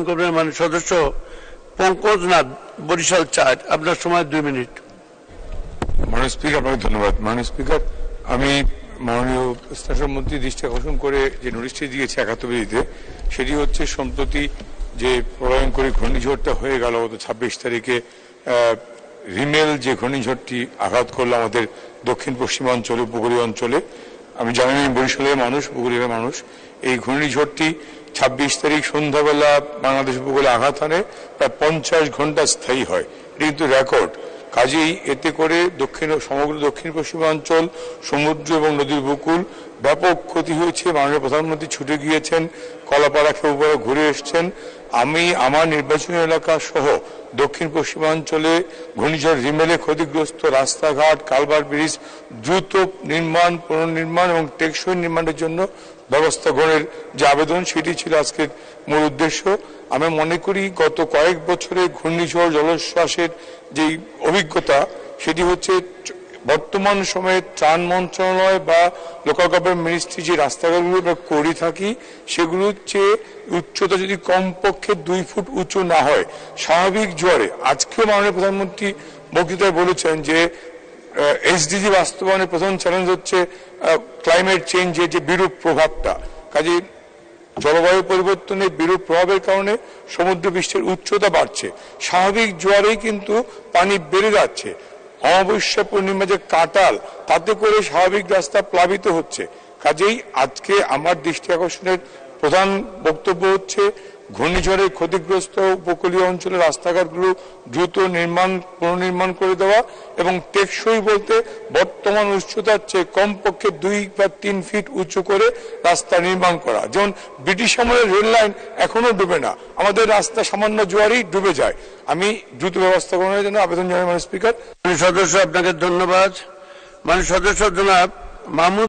করবেন মাননীয় সদস্য পঙ্কজ নাথ, বরিশাল ৪। আপনার সময় 2 মিনিট। মাননীয় স্পিকার, আপনাকে ধন্যবাদ। মাননীয় স্পিকার, আমি মাননীয় স্থানীয় মন্ত্রীর দৃষ্টি আকর্ষণ করে যে নোটিশটি দিয়েছে 71 সেটি হচ্ছে সম্প্রতি যে প্রলয়ঙ্করী ঘূর্ণিঝড়টা হয়ে গেল গত 26 তারিখে রিমেল যে ঘূর্ণিঝড়টি আঘাত করলো আমাদের দক্ষিণ পশ্চিমাঞ্চলে, উপকূলীয় অঞ্চলে। আমি জানি আমি বরিশালের মানুষ, উপকূলীয় মানুষ। এই ঘূর্ণিঝড়টি 26 তারিখ সন্ধ্যাবেলা বাংলাদেশ উপকূলে আঘাত আনে, প্রায় 50 ঘন্টা স্থায়ী হয়। এটি কিন্তু রেকর্ড। কাজেই এতে করে সমগ্র দক্ষিণ পশ্চিমাঞ্চল, সমুদ্র এবং নদীর উপকূল ব্যাপক ক্ষতি হয়েছে। মাননীয় প্রধানমন্ত্রী ছুটে গিয়েছেন, কলাপাড়া খেপুপাড়া ঘুরে এসছেন। আমি আমার নির্বাচনী এলাকা সহ দক্ষিণ পশ্চিমাঞ্চলে ঘূর্ণিঝড় রিমেলে ক্ষতিগ্রস্ত রাস্তাঘাট, কালভার্ট, ব্রিজ দ্রুত নির্মাণ, পুনর্নির্মাণ এবং টেকসই নির্মাণের জন্য ব্যবস্থা গ্রহণের যে আবেদন, সেটি ছিল আজকের মূল উদ্দেশ্য। আমি মনে করি গত কয়েক বছরে ঘূর্ণিঝড় জলোচ্ছ্বাসের যে অভিজ্ঞতা, সেটি হচ্ছে বর্তমান সময়ে ত্রাণ মন্ত্রণালয় বা লোকাল গভর্নমেন্ট মিনিস্ট্রি যে রাস্তাঘাটগুলো আমরা করে থাকি, সেগুলোর চেয়ে উচ্চতা যদি কমপক্ষে 2 ফুট উঁচু না হয়, স্বাভাবিক জোয়ারে, আজকেও মাননীয় প্রধানমন্ত্রী বক্তৃতায় বলেছেন যে এসডিজি বাস্তবায়নের প্রধান চ্যালেঞ্জ হচ্ছে ক্লাইমেট চেঞ্জের যে বিরূপ প্রভাবটা। কাজে জলবায়ু পরিবর্তনের বিরূপ প্রভাবের কারণে সমুদ্র পৃষ্ঠের উচ্চতা বাড়ছে, স্বাভাবিক জোয়ারেই কিন্তু পানি বেড়ে যাচ্ছে। অমাবস্যা পূর্ণিমা যে কাঁটাল, তাতে করে স্বাভাবিক রাস্তা প্লাবিত হচ্ছে। কাজেই আজকে আমার দৃষ্টি আকর্ষণের প্রধান বক্তব্য হচ্ছে ঘূর্ণিঝড়ের ক্ষতিগ্রস্ত উপকূলীয় অঞ্চলের রাস্তাঘাটগুলো দ্রুত পুনর্নির্মাণ করে দেওয়া এবং টেকসই বলতে বর্তমান উচ্চতার চেয়ে কমপক্ষে 2 বা 3 ফিট উঁচু করে রাস্তা নির্মাণ করা। যেমন ব্রিটিশ আমলের রেল লাইন এখনো ডুবে না, আমাদের রাস্তা সামান্য জোয়ারেই ডুবে যায়। আমি দ্রুত ব্যবস্থা গ্রহণের জন্য আবেদন জানাই মাননীয় স্পিকার। মাননীয় সদস্য, আপনাকে ধন্যবাদ। মাননীয় সদস্য জনাব মাহমুদ